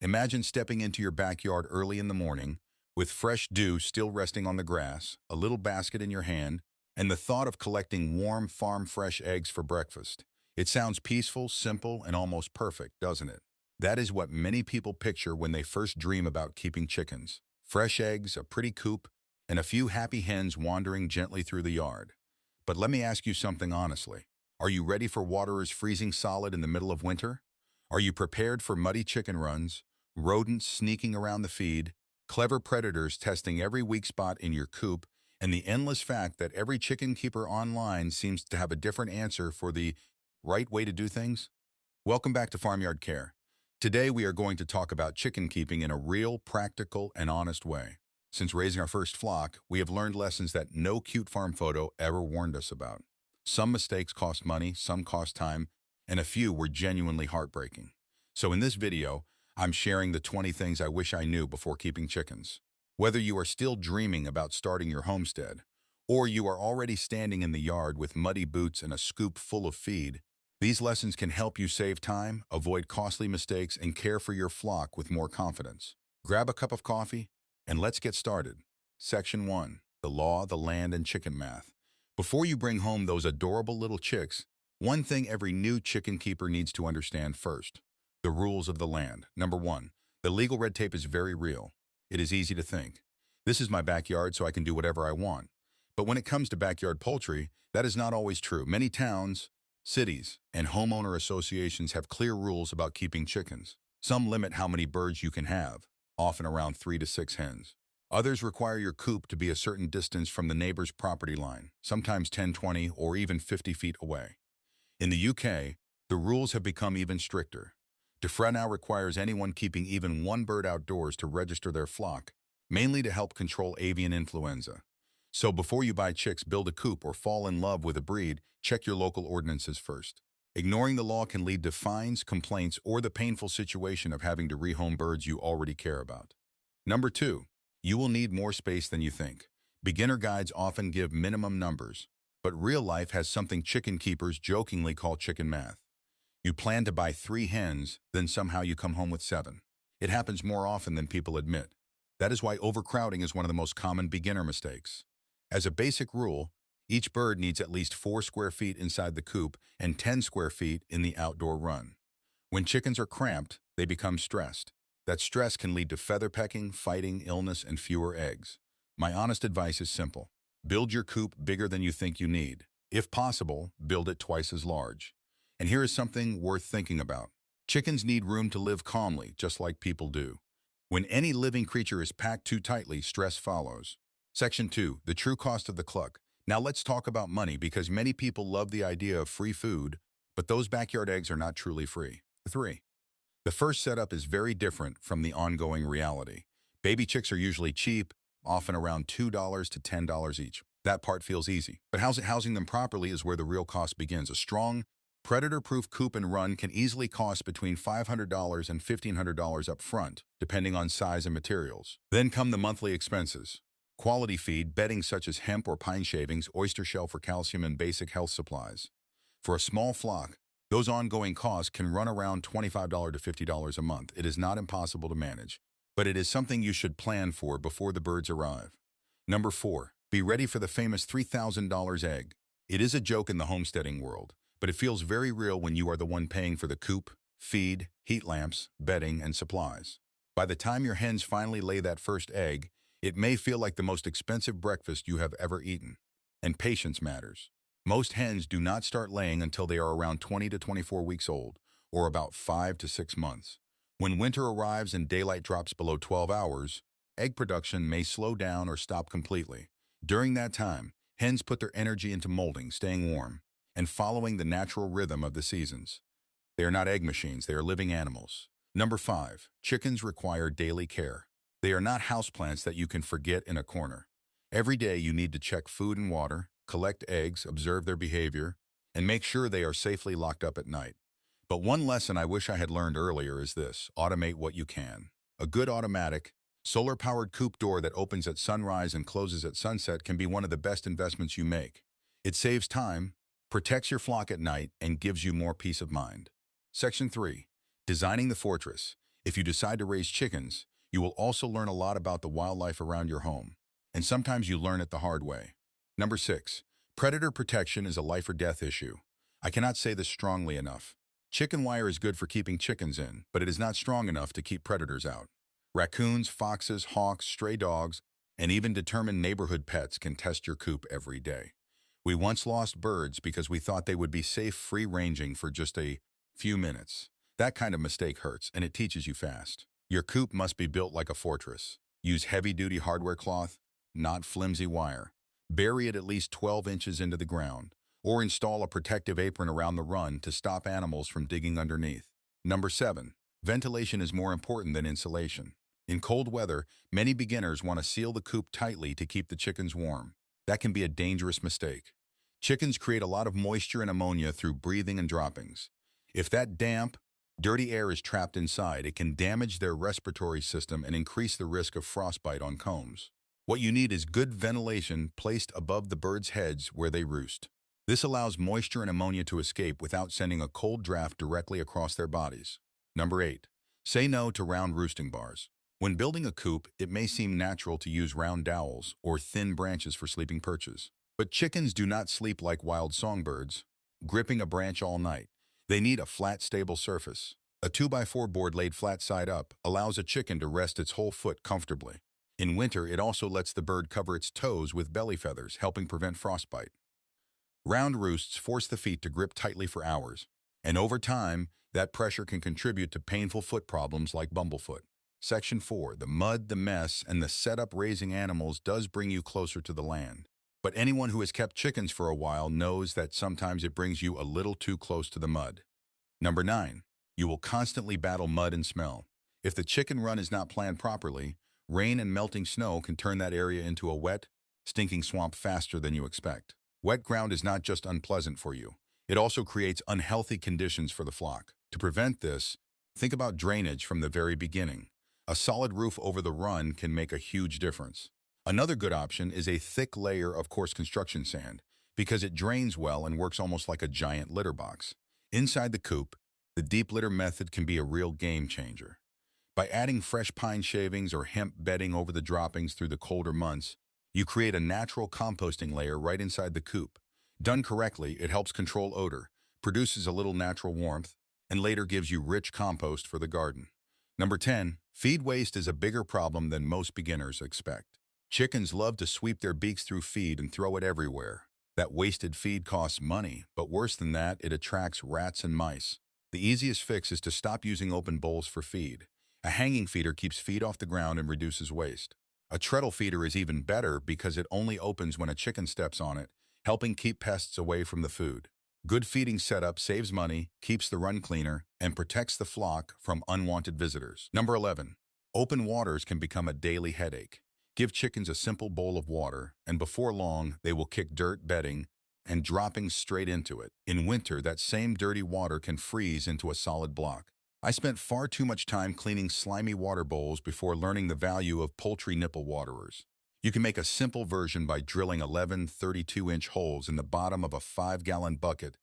Imagine stepping into your backyard early in the morning, with fresh dew still resting on the grass, a little basket in your hand, and the thought of collecting warm farm-fresh eggs for breakfast. It sounds peaceful, simple, and almost perfect, doesn't it? That is what many people picture when they first dream about keeping chickens. Fresh eggs, a pretty coop, and a few happy hens wandering gently through the yard. But let me ask you something honestly. Are you ready for waterers freezing solid in the middle of winter? Are you prepared for muddy chicken runs, rodents sneaking around the feed, clever predators testing every weak spot in your coop, and the endless fact that every chicken keeper online seems to have a different answer for the right way to do things? Welcome back to Farmyard Care. Today we are going to talk about chicken keeping in a real, practical, and honest way. Since raising our first flock, we have learned lessons that no cute farm photo ever warned us about. Some mistakes cost money, some cost time, and a few were genuinely heartbreaking. So in this video, I'm sharing the 20 things I wish I knew before keeping chickens. Whether you are still dreaming about starting your homestead, or you are already standing in the yard with muddy boots and a scoop full of feed, these lessons can help you save time, avoid costly mistakes, and care for your flock with more confidence. Grab a cup of coffee, and let's get started. Section 1. The Law, the Land, and Chicken Math. Before you bring home those adorable little chicks, one thing every new chicken keeper needs to understand first: the rules of the land. Number 1. The legal red tape is very real. It is easy to think, this is my backyard so I can do whatever I want. But when it comes to backyard poultry, that is not always true. Many towns, cities, and homeowner associations have clear rules about keeping chickens. Some limit how many birds you can have, often around 3 to 6 hens. Others require your coop to be a certain distance from the neighbor's property line, sometimes 10, 20, or even 50 feet away. In the UK, the rules have become even stricter. DEFRA now requires anyone keeping even one bird outdoors to register their flock, mainly to help control avian influenza. So before you buy chicks, build a coop, or fall in love with a breed, check your local ordinances first. Ignoring the law can lead to fines, complaints, or the painful situation of having to rehome birds you already care about. Number 2. You will need more space than you think. Beginner guides often give minimum numbers, but real life has something chicken keepers jokingly call chicken math. You plan to buy 3 hens, then somehow you come home with 7. It happens more often than people admit. That is why overcrowding is one of the most common beginner mistakes. As a basic rule, each bird needs at least 4 square feet inside the coop and 10 square feet in the outdoor run. When chickens are cramped, they become stressed. That stress can lead to feather pecking, fighting, illness, and fewer eggs. My honest advice is simple. Build your coop bigger than you think you need. If possible, build it twice as large. And here is something worth thinking about. Chickens need room to live calmly, just like people do. When any living creature is packed too tightly, stress follows. Section 2. The True Cost of the Cluck. Now let's talk about money, because many people love the idea of free food, but those backyard eggs are not truly free. 3. The first setup is very different from the ongoing reality. Baby chicks are usually cheap, often around $2 to $10 each. That part feels easy. But housing them properly is where the real cost begins. A strong, predator-proof coop and run can easily cost between $500 and $1,500 up front, depending on size and materials. Then come the monthly expenses. Quality feed, bedding such as hemp or pine shavings, oyster shell for calcium, and basic health supplies. For a small flock, those ongoing costs can run around $25 to $50 a month. It is not impossible to manage, but it is something you should plan for before the birds arrive. Number 4. Be ready for the famous $3,000 egg. It is a joke in the homesteading world, but it feels very real when you are the one paying for the coop, feed, heat lamps, bedding, and supplies. By the time your hens finally lay that first egg, it may feel like the most expensive breakfast you have ever eaten. And patience matters. Most hens do not start laying until they are around 20 to 24 weeks old, or about 5 to 6 months. When winter arrives and daylight drops below 12 hours, egg production may slow down or stop completely. During that time, hens put their energy into molding, staying warm, and following the natural rhythm of the seasons. They are not egg machines, they are living animals. Number 5. Chickens require daily care. They are not houseplants that you can forget in a corner. Every day you need to check food and water, collect eggs, observe their behavior, and make sure they are safely locked up at night. But one lesson I wish I had learned earlier is this: automate what you can. A good automatic, solar-powered coop door that opens at sunrise and closes at sunset can be one of the best investments you make. It saves time, protects your flock at night, and gives you more peace of mind. Section 3. Designing the fortress. If you decide to raise chickens, you will also learn a lot about the wildlife around your home. And sometimes you learn it the hard way. Number 6. Predator protection is a life or death issue. I cannot say this strongly enough. Chicken wire is good for keeping chickens in, but it is not strong enough to keep predators out. Raccoons, foxes, hawks, stray dogs, and even determined neighborhood pets can test your coop every day. We once lost birds because we thought they would be safe free-ranging for just a few minutes. That kind of mistake hurts, and it teaches you fast. Your coop must be built like a fortress. Use heavy-duty hardware cloth, not flimsy wire. Bury it at least 12 inches into the ground, or install a protective apron around the run to stop animals from digging underneath. Number 7. Ventilation is more important than insulation. In cold weather, many beginners want to seal the coop tightly to keep the chickens warm. That can be a dangerous mistake. Chickens create a lot of moisture and ammonia through breathing and droppings. If that damp, dirty air is trapped inside, it can damage their respiratory system and increase the risk of frostbite on combs. What you need is good ventilation placed above the birds' heads where they roost. This allows moisture and ammonia to escape without sending a cold draft directly across their bodies. Number 8. Say no to round roosting bars. When building a coop, it may seem natural to use round dowels or thin branches for sleeping perches. But chickens do not sleep like wild songbirds, gripping a branch all night. They need a flat, stable surface. A 2x4 board laid flat side up allows a chicken to rest its whole foot comfortably. In winter, it also lets the bird cover its toes with belly feathers, helping prevent frostbite. Round roosts force the feet to grip tightly for hours, and over time, that pressure can contribute to painful foot problems like bumblefoot. Section 4. The mud, the mess, and the setup raising animals does bring you closer to the land. But anyone who has kept chickens for a while knows that sometimes it brings you a little too close to the mud. Number 9. You will constantly battle mud and smell. If the chicken run is not planned properly, rain and melting snow can turn that area into a wet, stinking swamp faster than you expect. Wet ground is not just unpleasant for you. It also creates unhealthy conditions for the flock. To prevent this, think about drainage from the very beginning. A solid roof over the run can make a huge difference. Another good option is a thick layer of coarse construction sand, because it drains well and works almost like a giant litter box. Inside the coop, the deep litter method can be a real game changer. By adding fresh pine shavings or hemp bedding over the droppings through the colder months, you create a natural composting layer right inside the coop. Done correctly, it helps control odor, produces a little natural warmth, and later gives you rich compost for the garden. Number 10. Feed waste is a bigger problem than most beginners expect. Chickens love to sweep their beaks through feed and throw it everywhere. That wasted feed costs money, but worse than that, it attracts rats and mice. The easiest fix is to stop using open bowls for feed. A hanging feeder keeps feed off the ground and reduces waste. A treadle feeder is even better because it only opens when a chicken steps on it, helping keep pests away from the food. Good feeding setup saves money, keeps the run cleaner, and protects the flock from unwanted visitors. Number 11. Open waters can become a daily headache. Give chickens a simple bowl of water, and before long, they will kick dirt, bedding, and droppings straight into it. In winter, that same dirty water can freeze into a solid block. I spent far too much time cleaning slimy water bowls before learning the value of poultry nipple waterers. You can make a simple version by drilling 11 32-inch holes in the bottom of a 5-gallon bucket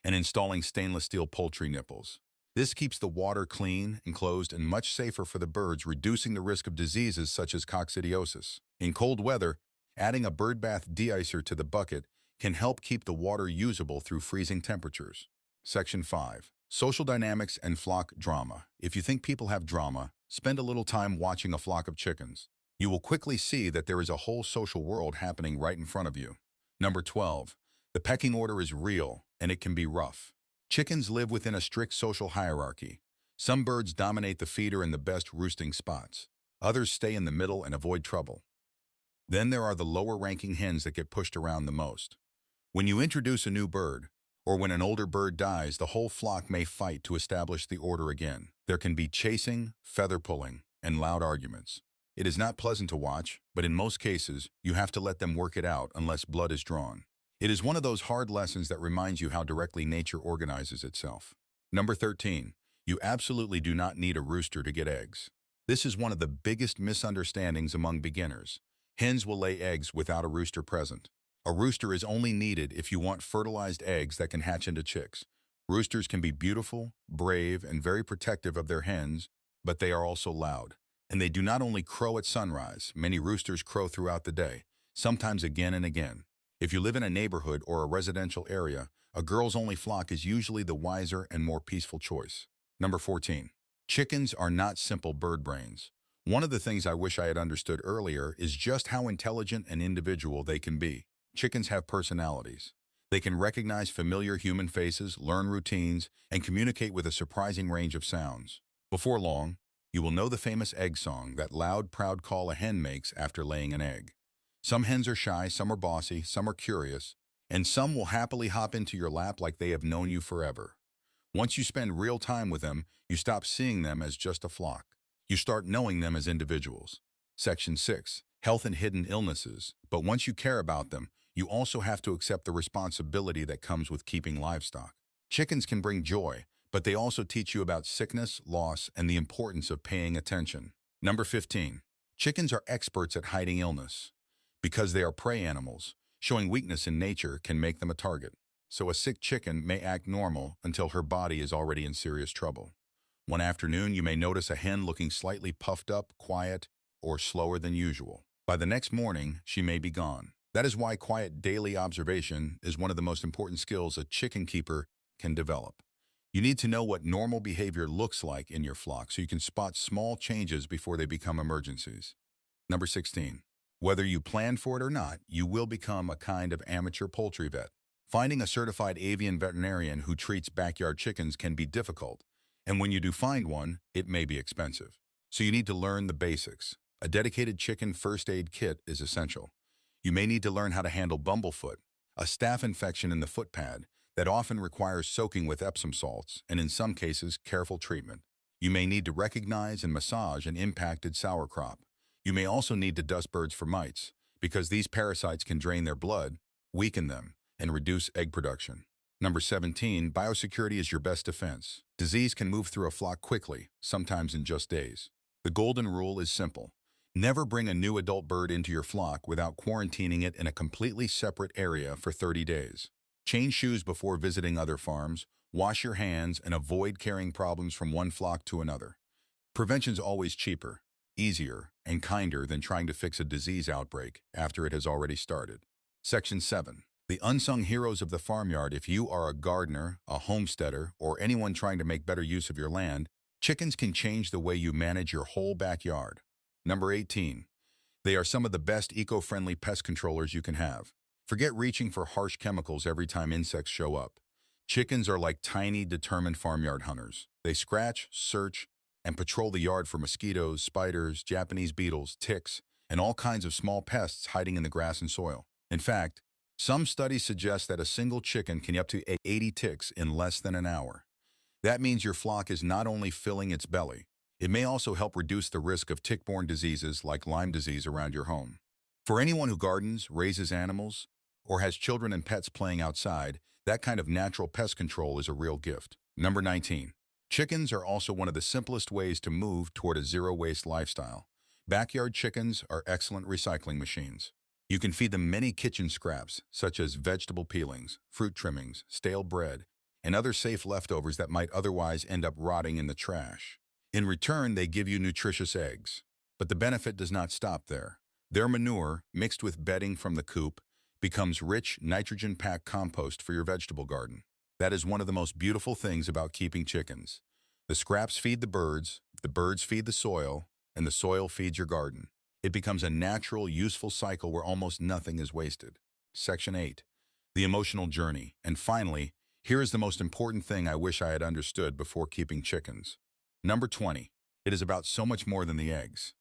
and installing stainless steel poultry nipples. This keeps the water clean, enclosed, and much safer for the birds, reducing the risk of diseases such as coccidiosis. In cold weather, adding a bird bath de-icer to the bucket can help keep the water usable through freezing temperatures. Section 5. Social dynamics and flock drama. If you think people have drama, spend a little time watching a flock of chickens. You will quickly see that there is a whole social world happening right in front of you. Number 12. The pecking order is real, and it can be rough. Chickens live within a strict social hierarchy. Some birds dominate the feeder in the best roosting spots. Others stay in the middle and avoid trouble. Then there are the lower-ranking hens that get pushed around the most. When you introduce a new bird, or when an older bird dies, the whole flock may fight to establish the order again. There can be chasing, feather pulling, and loud arguments. It is not pleasant to watch, but in most cases, you have to let them work it out unless blood is drawn. It is one of those hard lessons that reminds you how directly nature organizes itself. Number 13. You absolutely do not need a rooster to get eggs. This is one of the biggest misunderstandings among beginners. Hens will lay eggs without a rooster present. A rooster is only needed if you want fertilized eggs that can hatch into chicks. Roosters can be beautiful, brave, and very protective of their hens, but they are also loud. And they do not only crow at sunrise, many roosters crow throughout the day, sometimes again and again. If you live in a neighborhood or a residential area, a girls-only flock is usually the wiser and more peaceful choice. Number 14. Chickens are not simple bird brains. One of the things I wish I had understood earlier is just how intelligent and individual they can be. Chickens have personalities. They can recognize familiar human faces, learn routines, and communicate with a surprising range of sounds. Before long, you will know the famous egg song, that loud, proud call a hen makes after laying an egg. Some hens are shy, some are bossy, some are curious, and some will happily hop into your lap like they have known you forever. Once you spend real time with them, you stop seeing them as just a flock. You start knowing them as individuals. Section 6. Health and hidden illnesses. But once you care about them, you also have to accept the responsibility that comes with keeping livestock. Chickens can bring joy, but they also teach you about sickness, loss, and the importance of paying attention. Number 15. Chickens are experts at hiding illness. Because they are prey animals, showing weakness in nature can make them a target. So a sick chicken may act normal until her body is already in serious trouble. One afternoon, you may notice a hen looking slightly puffed up, quiet, or slower than usual. By the next morning, she may be gone. That is why quiet daily observation is one of the most important skills a chicken keeper can develop. You need to know what normal behavior looks like in your flock so you can spot small changes before they become emergencies. Number 16. Whether you plan for it or not, you will become a kind of amateur poultry vet. Finding a certified avian veterinarian who treats backyard chickens can be difficult, and when you do find one, it may be expensive. So you need to learn the basics. A dedicated chicken first aid kit is essential. You may need to learn how to handle bumblefoot, a staph infection in the foot pad that often requires soaking with Epsom salts and in some cases careful treatment. You may need to recognize and massage an impacted sour crop. You may also need to dust birds for mites, because these parasites can drain their blood, weaken them, and reduce egg production. Number 17, biosecurity is your best defense. Disease can move through a flock quickly, sometimes in just days. The golden rule is simple. Never bring a new adult bird into your flock without quarantining it in a completely separate area for 30 days. Change shoes before visiting other farms, wash your hands, and avoid carrying problems from one flock to another. Prevention's always cheaper, easier, and kinder than trying to fix a disease outbreak after it has already started. Section 7. The unsung heroes of the farmyard. If you are a gardener, a homesteader, or anyone trying to make better use of your land, chickens can change the way you manage your whole backyard. Number 18. They are some of the best eco-friendly pest controllers you can have. Forget reaching for harsh chemicals every time insects show up. Chickens are like tiny, determined farmyard hunters. They scratch, search, and patrol the yard for mosquitoes, spiders, Japanese beetles, ticks, and all kinds of small pests hiding in the grass and soil. In fact, some studies suggest that a single chicken can eat up to 80 ticks in less than an hour. That means your flock is not only filling its belly, it may also help reduce the risk of tick-borne diseases like Lyme disease around your home. For anyone who gardens, raises animals, or has children and pets playing outside, that kind of natural pest control is a real gift. Number 19. Chickens are also one of the simplest ways to move toward a zero-waste lifestyle. Backyard chickens are excellent recycling machines. You can feed them many kitchen scraps, such as vegetable peelings, fruit trimmings, stale bread, and other safe leftovers that might otherwise end up rotting in the trash. In return, they give you nutritious eggs. But the benefit does not stop there. Their manure, mixed with bedding from the coop, becomes rich, nitrogen-packed compost for your vegetable garden. That is one of the most beautiful things about keeping chickens. The scraps feed the birds feed the soil, and the soil feeds your garden. It becomes a natural, useful cycle where almost nothing is wasted. Section 8. The emotional journey. And finally, here is the most important thing I wish I had understood before keeping chickens. Number 20. It is about so much more than the eggs.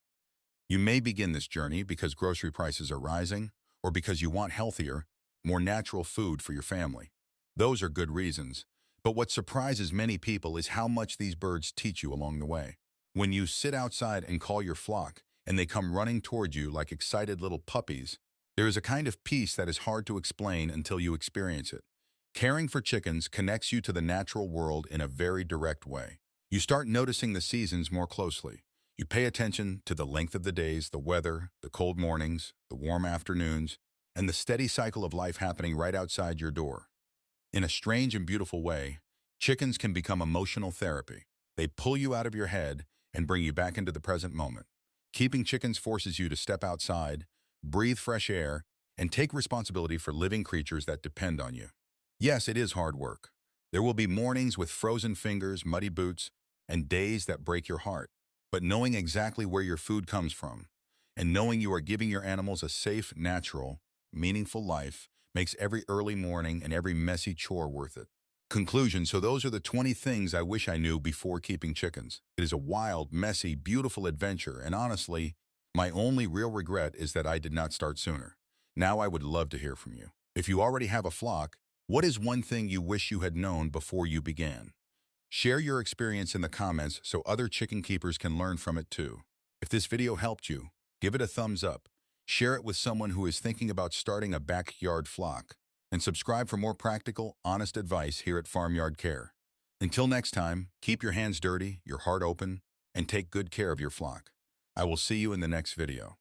You may begin this journey because grocery prices are rising, or because you want healthier, more natural food for your family. Those are good reasons. But what surprises many people is how much these birds teach you along the way. When you sit outside and call your flock, and they come running toward you like excited little puppies, there is a kind of peace that is hard to explain until you experience it. Caring for chickens connects you to the natural world in a very direct way. You start noticing the seasons more closely. You pay attention to the length of the days, the weather, the cold mornings, the warm afternoons, and the steady cycle of life happening right outside your door. In a strange and beautiful way, chickens can become emotional therapy. They pull you out of your head and bring you back into the present moment. Keeping chickens forces you to step outside, breathe fresh air, and take responsibility for living creatures that depend on you. Yes, it is hard work. There will be mornings with frozen fingers, muddy boots, and days that break your heart. But knowing exactly where your food comes from, and knowing you are giving your animals a safe, natural, meaningful life, makes every early morning and every messy chore worth it. Conclusion, so those are the 20 things I wish I knew before keeping chickens. It is a wild, messy, beautiful adventure, and honestly, my only real regret is that I did not start sooner. Now I would love to hear from you. If you already have a flock, what is one thing you wish you had known before you began? Share your experience in the comments so other chicken keepers can learn from it too. If this video helped you, give it a thumbs up, share it with someone who is thinking about starting a backyard flock, and subscribe for more practical, honest advice here at Farmyard Care. Until next time, keep your hands dirty, your heart open, and take good care of your flock. I will see you in the next video.